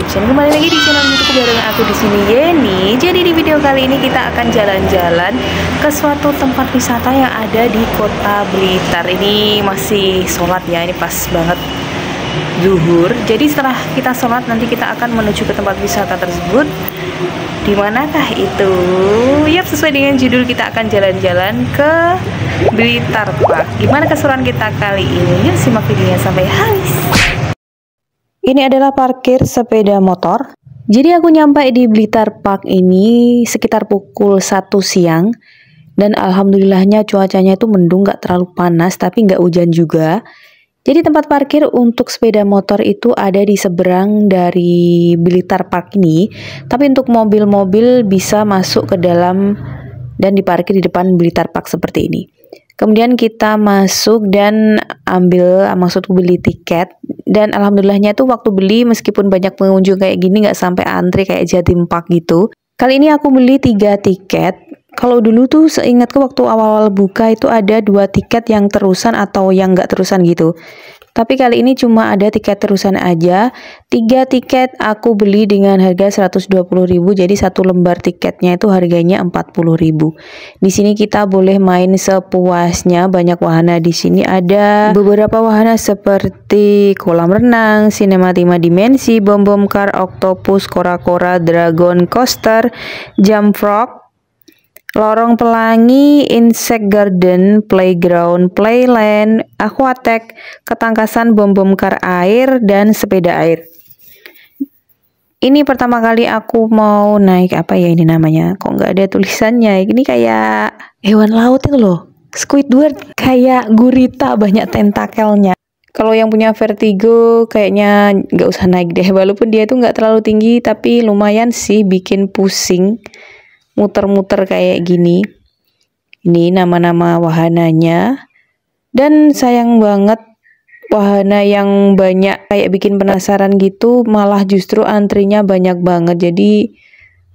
YouTube channel. Kembali lagi di channel YouTube bareng aku di sini Yeni. Jadi di video kali ini kita akan jalan-jalan ke suatu tempat wisata yang ada di Kota Blitar. Ini masih sholat ya, ini pas banget zuhur. Jadi setelah kita sholat nanti kita akan menuju ke tempat wisata tersebut. Di manakah itu? Yap, sesuai dengan judul, kita akan jalan-jalan ke Blitar Park. Gimana keseruan kita kali ini? Yuk simak videonya sampai habis. Ini adalah parkir sepeda motor. Jadi aku nyampe di Blitar Park ini sekitar pukul 1 siang. Dan alhamdulillahnya cuacanya itu mendung, gak terlalu panas tapi gak hujan juga. Jadi tempat parkir untuk sepeda motor itu ada di seberang dari Blitar Park ini. Tapi untuk mobil-mobil bisa masuk ke dalam dan diparkir di depan Blitar Park seperti ini. Kemudian kita masuk dan maksudku beli tiket. Dan alhamdulillahnya tuh waktu beli meskipun banyak pengunjung kayak gini nggak sampai antri kayak Jatim Park gitu. Kali ini aku beli 3 tiket. Kalau dulu tuh seingatku waktu awal-awal buka itu ada 2 tiket yang terusan atau yang nggak terusan gitu. Tapi kali ini cuma ada tiket terusan aja. 3 tiket aku beli dengan harga 120.000. Jadi satu lembar tiketnya itu harganya 40.000. Di sini kita boleh main sepuasnya. Banyak wahana di sini. Ada beberapa wahana seperti kolam renang, sinema 5 dimensi, bom-bom car, octopus, kora-kora, dragon coaster, jump frog, lorong pelangi, insect garden, playground, playland, aquatek, ketangkasan, bom-bom kar air, dan sepeda air. Ini pertama kali aku mau naik, apa ya ini namanya? Kok nggak ada tulisannya? Ini kayak hewan laut itu loh. Squidward, kayak gurita, banyak tentakelnya. Kalau yang punya vertigo kayaknya nggak usah naik deh. Walaupun dia tuh nggak terlalu tinggi, tapi lumayan sih bikin pusing. Muter-muter kayak gini. Ini nama-nama wahananya. Dan sayang banget wahana yang banyak kayak bikin penasaran gitu malah justru antrinya banyak banget. Jadi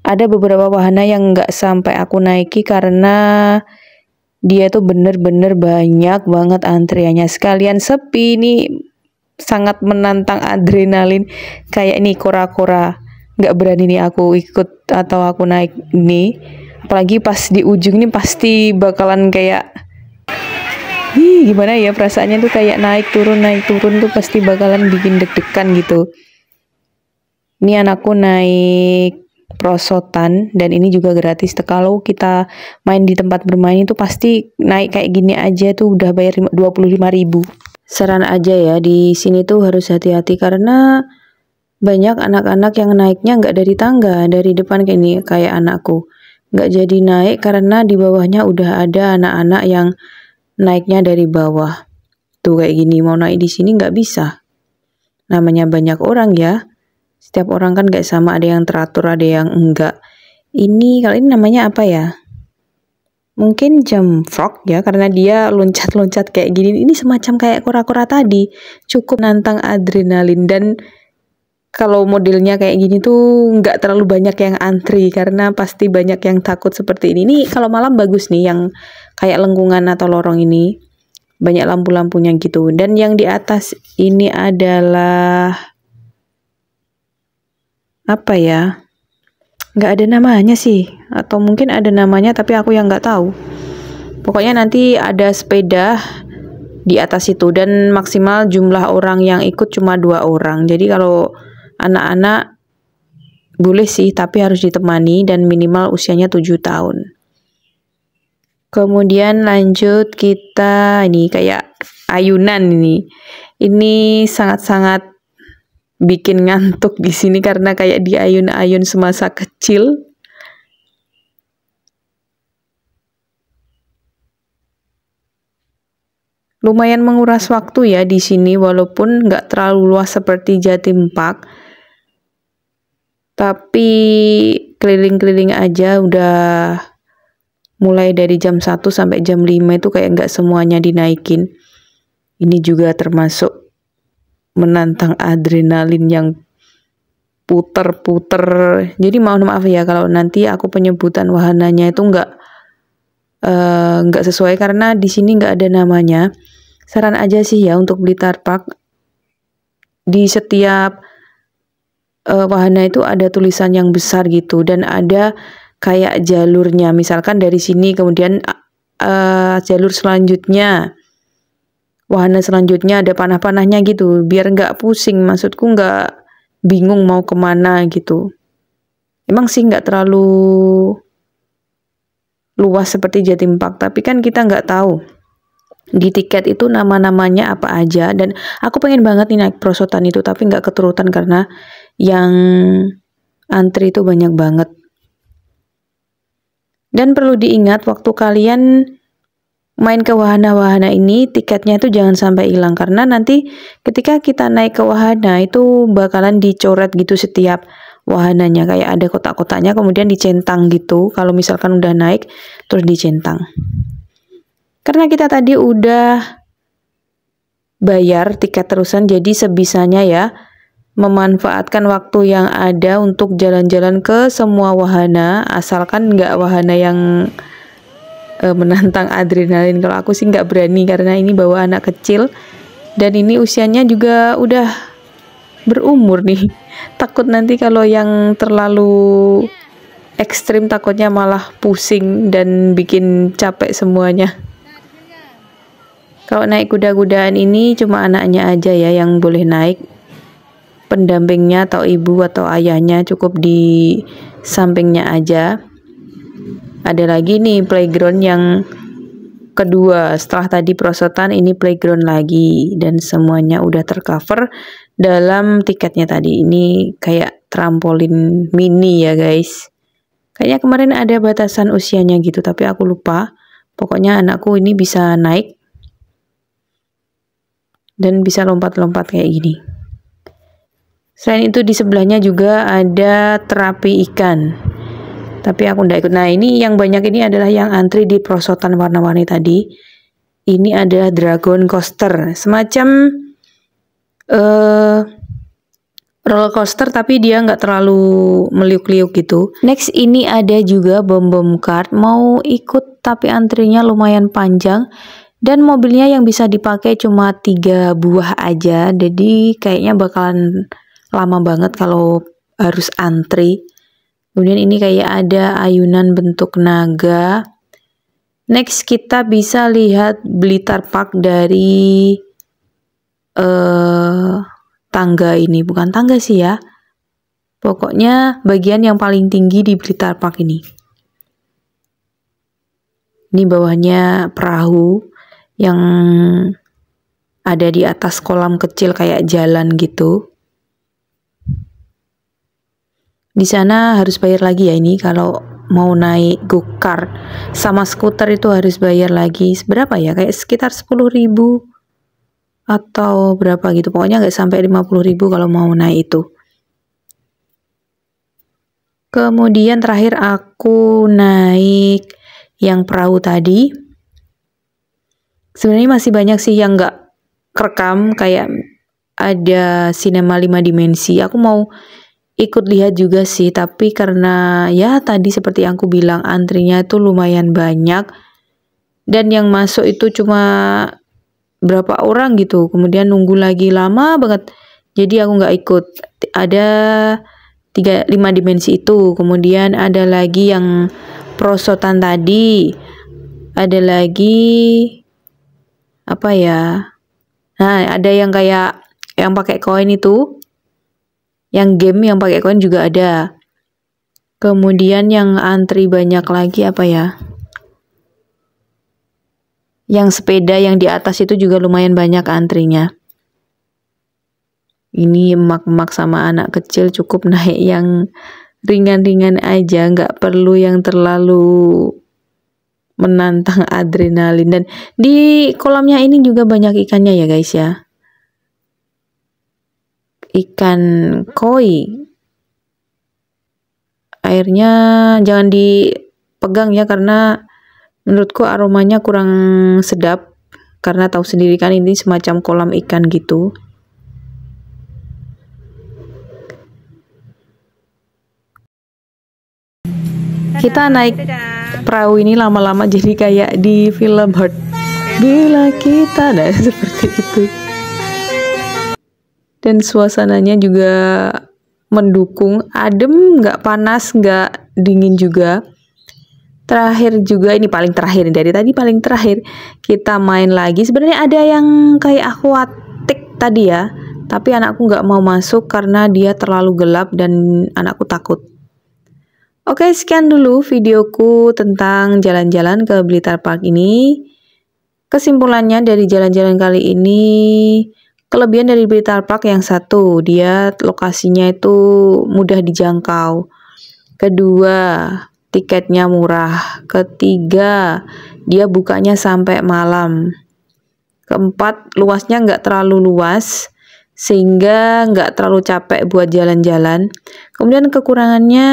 ada beberapa wahana yang nggak sampai aku naiki karena dia tuh bener-bener banyak banget antriannya. Sekalian sepi, ini sangat menantang adrenalin. Kayak ini kora-kora, nggak berani nih aku ikut atau aku naik ini, apalagi pas di ujung ini pasti bakalan kayak gimana ya, perasaannya tuh kayak naik turun tuh pasti bakalan bikin deg-degan gitu. Ini anakku naik prosotan dan ini juga gratis. Kalau kita main di tempat bermain itu pasti naik kayak gini aja tuh udah bayar 25.000. Saran aja ya, di sini tuh harus hati-hati karena banyak anak-anak yang naiknya nggak dari tangga, dari depan kayak ini, kayak anakku. Nggak jadi naik karena di bawahnya udah ada anak-anak yang naiknya dari bawah. Tuh kayak gini, mau naik di sini nggak bisa. Namanya banyak orang ya. Setiap orang kan nggak sama, ada yang teratur, ada yang enggak. Ini, kali ini namanya apa ya? Mungkin jump frog ya, karena dia loncat-loncat kayak gini. Ini semacam kayak kora-kora tadi. Cukup nantang adrenalin dan kalau modelnya kayak gini tuh nggak terlalu banyak yang antri karena pasti banyak yang takut seperti ini. Ini kalau malam bagus nih yang kayak lengkungan atau lorong ini. Banyak lampu-lampunya gitu. Dan yang di atas ini adalah apa ya? Nggak ada namanya sih. Atau mungkin ada namanya tapi aku yang nggak tahu. Pokoknya nanti ada sepeda di atas itu dan maksimal jumlah orang yang ikut cuma 2 orang. Jadi kalau anak-anak boleh sih, tapi harus ditemani dan minimal usianya 7 tahun. Kemudian lanjut kita ini kayak ayunan ini. Ini sangat-sangat bikin ngantuk di sini karena kayak di ayun-ayun semasa kecil. Lumayan menguras waktu ya di sini walaupun nggak terlalu luas seperti Jatim Park. Tapi keliling-keliling aja udah mulai dari jam 1 sampai jam 5 itu kayak nggak semuanya dinaikin. Ini juga termasuk menantang adrenalin yang puter-puter. Jadi mohon maaf ya kalau nanti aku penyebutan wahananya itu nggak sesuai karena di sini nggak ada namanya. Saran aja sih ya untuk Blitar Park, di setiap wahana itu ada tulisan yang besar gitu dan ada kayak jalurnya. Misalkan dari sini kemudian jalur selanjutnya, wahana selanjutnya ada panah-panahnya gitu, biar nggak pusing, maksudku nggak bingung mau kemana gitu. Emang sih nggak terlalu luas seperti Jatim Park, tapi kan kita nggak tahu di tiket itu nama-namanya apa aja. Dan aku pengen banget nih naik perosotan itu, tapi nggak keturutan karena yang antri itu banyak banget. Dan perlu diingat waktu kalian main ke wahana-wahana ini, tiketnya itu jangan sampai hilang, karena nanti ketika kita naik ke wahana itu bakalan dicoret gitu setiap wahananya, kayak ada kotak-kotaknya kemudian dicentang gitu kalau misalkan udah naik terus dicentang. Karena kita tadi udah bayar tiket terusan, jadi sebisanya ya memanfaatkan waktu yang ada untuk jalan-jalan ke semua wahana, asalkan nggak wahana yang menantang adrenalin. Kalau aku sih nggak berani karena ini bawa anak kecil dan ini usianya juga udah berumur nih. Takut nanti kalau yang terlalu ekstrim, takutnya malah pusing dan bikin capek semuanya. Kalau naik kuda-kudaan ini cuma anaknya aja ya yang boleh naik, pendampingnya atau ibu atau ayahnya cukup di sampingnya aja. Ada lagi nih playground yang kedua setelah tadi perosotan, ini playground lagi dan semuanya udah tercover dalam tiketnya tadi. Ini kayak trampolin mini ya guys. Kayaknya kemarin ada batasan usianya gitu tapi aku lupa. Pokoknya anakku ini bisa naik dan bisa lompat-lompat kayak gini. Selain itu di sebelahnya juga ada terapi ikan. Tapi aku nggak ikut. Nah ini yang banyak ini adalah yang antri di perosotan warna-warni tadi. Ini adalah dragon coaster, semacam roller coaster tapi dia nggak terlalu meliuk-liuk gitu. Next ini ada juga bom-bom kart, mau ikut tapi antrinya lumayan panjang. Dan mobilnya yang bisa dipakai cuma 3 buah aja, jadi kayaknya bakalan lama banget kalau harus antri. Kemudian ini kayak ada ayunan bentuk naga. Next kita bisa lihat Blitar Park dari tangga ini. Bukan tangga sih ya. Pokoknya bagian yang paling tinggi di Blitar Park ini. Ini bawahnya perahu yang ada di atas kolam kecil kayak jalan gitu. Di sana harus bayar lagi ya ini kalau mau naik go-kart sama skuter itu harus bayar lagi. Berapa ya? Kayak sekitar 10.000 atau berapa gitu. Pokoknya nggak sampai 50.000 kalau mau naik itu. Kemudian terakhir aku naik yang perahu tadi. Sebenarnya masih banyak sih yang nggak kerekam, kayak ada sinema 5 dimensi. Aku mau ikut lihat juga sih, tapi karena ya tadi seperti yang aku bilang antrinya itu lumayan banyak dan yang masuk itu cuma berapa orang gitu, kemudian nunggu lagi lama banget, jadi aku nggak ikut. Ada 5 dimensi itu, kemudian ada lagi yang perosotan tadi, ada lagi apa ya, nah ada yang kayak yang pakai koin itu, yang game yang pakai koin juga ada. Kemudian yang antri banyak lagi apa ya, yang sepeda yang di atas itu juga lumayan banyak antrinya. Ini emak-emak sama anak kecil cukup naik yang ringan-ringan aja, nggak perlu yang terlalu menantang adrenalin. Dan di kolamnya ini juga banyak ikannya ya guys ya, ikan koi. Airnya jangan dipegang ya karena menurutku aromanya kurang sedap, karena tahu sendiri kan ini semacam kolam ikan gitu. Kita naik perahu ini lama-lama jadi kayak di film Heart. Bila kita, nah seperti itu. Dan suasananya juga mendukung, adem, nggak panas, nggak dingin juga. Terakhir juga, ini paling terakhir, dari tadi paling terakhir kita main lagi. Sebenarnya ada yang kayak akuatik tadi ya, tapi anakku nggak mau masuk karena dia terlalu gelap dan anakku takut. Oke, sekian dulu videoku tentang jalan-jalan ke Blitar Park ini. Kesimpulannya dari jalan-jalan kali ini, kelebihan dari Blitar Park yang satu, dia lokasinya itu mudah dijangkau. Kedua, tiketnya murah. Ketiga, dia bukanya sampai malam. Keempat, luasnya nggak terlalu luas, sehingga nggak terlalu capek buat jalan-jalan. Kemudian kekurangannya,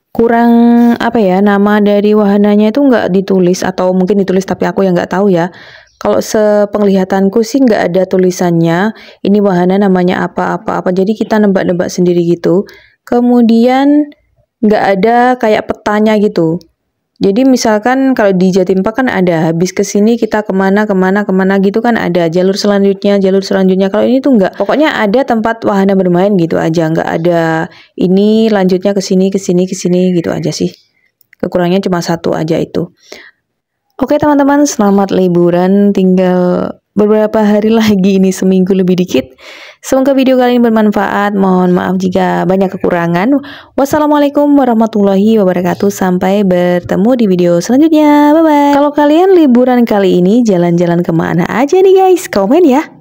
kurang apa ya, nama dari wahananya itu nggak ditulis, atau mungkin ditulis tapi aku yang nggak tahu ya. Kalau sepenglihatanku sih nggak ada tulisannya, ini wahana namanya apa-apa-apa, jadi kita nebak-nebak sendiri gitu. Kemudian nggak ada kayak petanya gitu. Jadi misalkan kalau di Jatim Park kan ada, habis kesini kita kemana gitu kan ada jalur selanjutnya. Kalau ini tuh nggak, pokoknya ada tempat wahana bermain gitu aja, nggak ada ini lanjutnya kesini gitu aja sih. Kekurangannya cuma satu aja itu. Oke teman-teman, selamat liburan, tinggal beberapa hari lagi, ini seminggu lebih dikit. Semoga video kali ini bermanfaat. Mohon maaf jika banyak kekurangan. Wassalamualaikum warahmatullahi wabarakatuh. Sampai bertemu di video selanjutnya. Bye bye. Kalau kalian liburan kali ini jalan-jalan kemana aja nih guys? Komen ya.